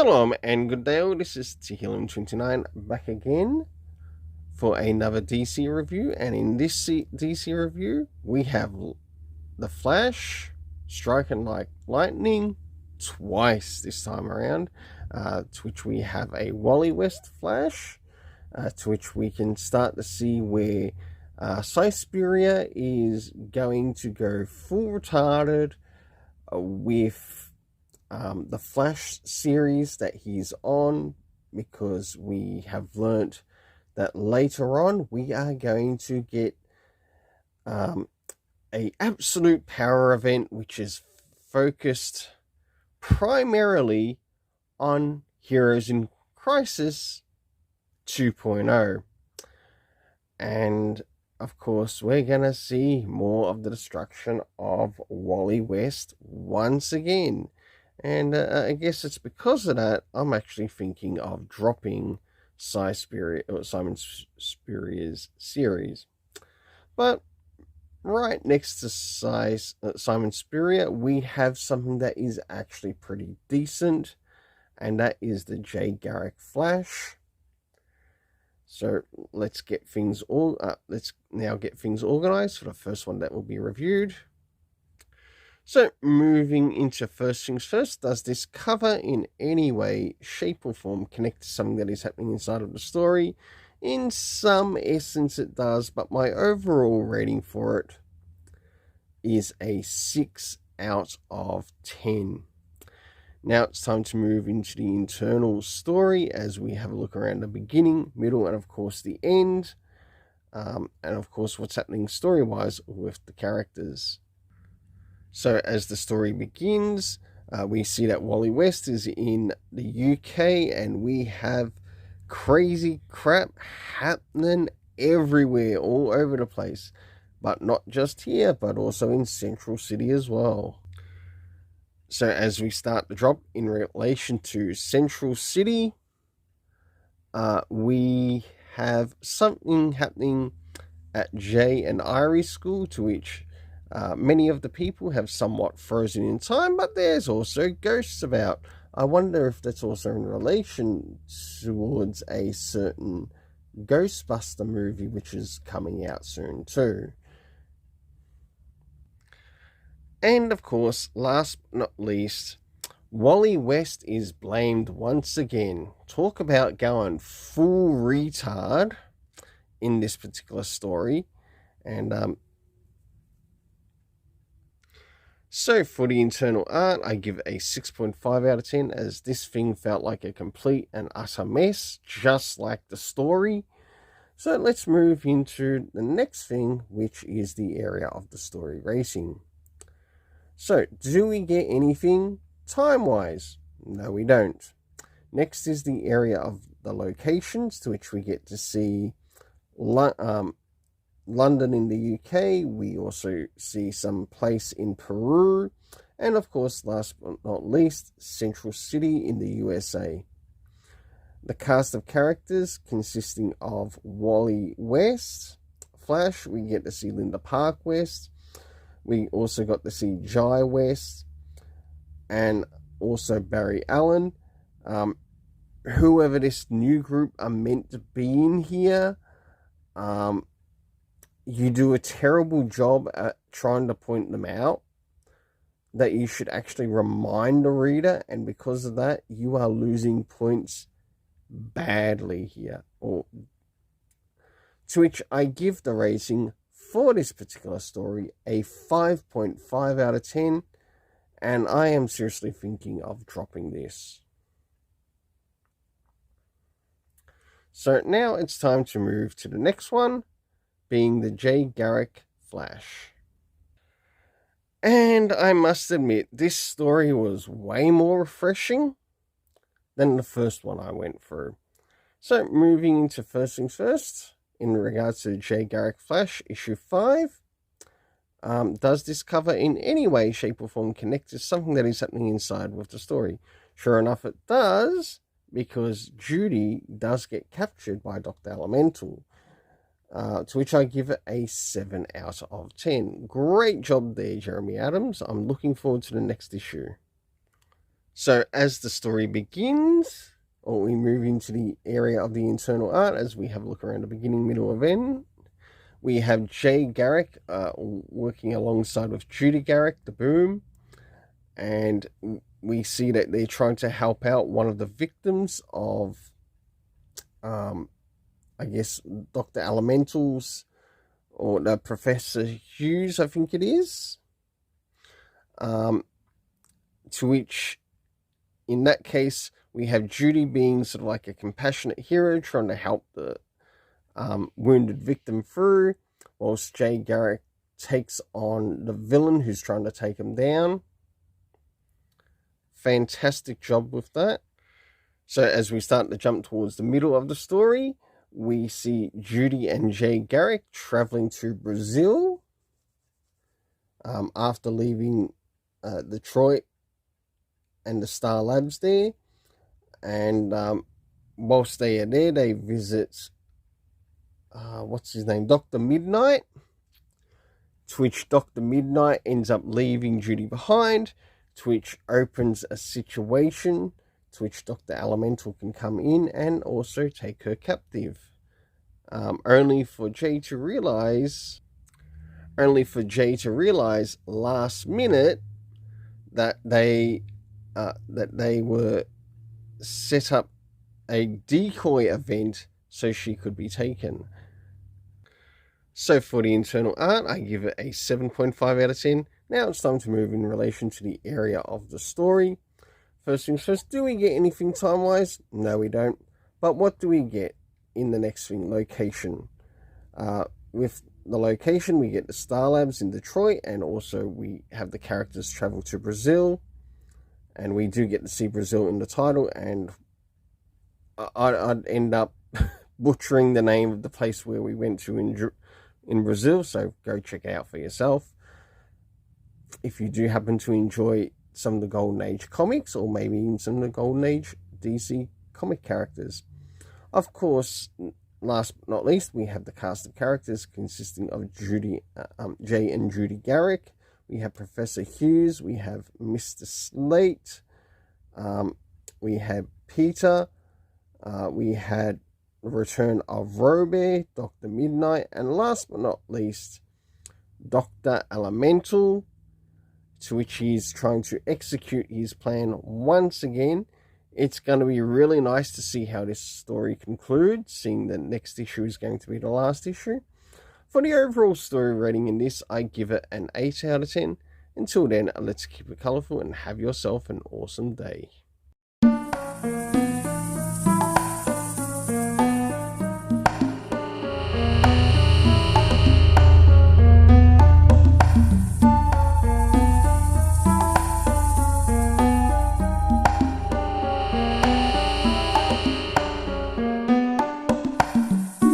Shalom and good day all, this is Tehillim29 back again for another DC review, and in this DC review we have the Flash striking like lightning twice this time around, to which we have a Wally West Flash, to which we can start to see where Suspiria is going to go full retarded with the Flash series that he's on, because we have learnt that later on we are going to get a absolute power event which is focused primarily on Heroes in Crisis 2.0. And of course we're gonna see more of the destruction of Wally West once again. And I guess it's because of that I'm actually thinking of dropping Simon Spurrier's series. But right next to Simon Spurrier, we have something that is actually pretty decent, and that is the Garrick Flash. So let's get things let's now get things organized for the first one that will be reviewed. So, moving into first things first, does this cover in any way, shape or form connect to something that is happening inside of the story? In some essence it does, but my overall rating for it is a 6 out of 10. Now it's time to move into the internal story as we have a look around the beginning, middle, and of course the end. And of course what's happening story-wise with the characters. So as the story begins, we see that Wally West is in the UK, and we have crazy crap happening everywhere, all over the place. But not just here, but also in Central City as well. So as we start the drop in relation to Central City, we have something happening at Jay and Irie School, to which many of the people have somewhat frozen in time, but there's also ghosts about. I wonder if that's also in relation towards a certain Ghostbuster movie which is coming out soon too. And of course, last but not least, Wally West is blamed once again. Talk about going full retard in this particular story. And so for the internal art, I give a 6.5 out of 10, as this thing felt like a complete and utter mess, just like the story. So let's move into the next thing, which is the area of the story racing. So, do we get anything time-wise? No, we don't. Next is the area of the locations, to which we get to see London in the UK. We also see some place in Peru, and of course, last but not least, Central City in the USA. The cast of characters consisting of Wally West, Flash, we get to see Linda Park West. We also got to see Jai West, and also Barry Allen. Whoever this new group are meant to be in here, you do a terrible job at trying to point them out, that you should actually remind the reader, and because of that, you are losing points badly here. To which I give the rating for this particular story a 5.5 out of 10, and I am seriously thinking of dropping this. So now it's time to move to the next one, being the Garrick Flash. And I must admit, this story was way more refreshing than the first one I went through. So moving into first things first, in regards to Garrick Flash issue 5, does this cover in any way, shape or form connect to something that is happening inside with the story? Sure enough it does, because Judy does get captured by Dr. Elemental, to which I give it a 7 out of 10. Great job there, Jeremy Adams. I'm looking forward to the next issue. So as the story begins, or we move into the area of the internal art, as we have a look around the beginning, middle, of end, we have Garrick working alongside with Judy Garrick, the boom, and we see that they're trying to help out one of the victims of, I guess, Dr. Elemental's, or the Professor Hughes, I think it is. To which, in that case, we have Judy being sort of like a compassionate hero, trying to help the wounded victim through, whilst Garrick takes on the villain who's trying to take him down. Fantastic job with that. So as we start to jump towards the middle of the story, we see Judy and Garrick traveling to Brazil after leaving Detroit and the Star Labs there. And whilst they are there, they visit, what's his name, Dr. Midnight, to which Dr. Midnight ends up leaving Judy behind, to which opens a situation to which Dr. Elemental can come in and also take her captive. Only for Jay to realize last minute that they were set up a decoy event so she could be taken. So for the internal art, I give it a 7.5 out of 10. Now it's time to move in relation to the area of the story. First things first, do we get anything time-wise? No, we don't. But what do we get in the next thing? Location. With the location, we get the Star Labs in Detroit, and also we have the characters travel to Brazil. And we do get to see Brazil in the title, and I'd end up butchering the name of the place where we went to in Brazil, so go check it out for yourself. If you do happen to enjoy some of the Golden Age comics, or maybe even some of the Golden Age DC comic characters. Of course, last but not least, we have the cast of characters consisting of Jay and Judy Garrick. We have Professor Hughes, we have Mr. Slate, we have Peter, we had the return of Robert, Dr. Midnight, and last but not least, Dr. Elemental, to which he's trying to execute his plan once again. It's going to be really nice to see how this story concludes, seeing the next issue is going to be the last issue. For the overall story rating in this, I give it an 8 out of 10. Until then, let's keep it colourful and have yourself an awesome day.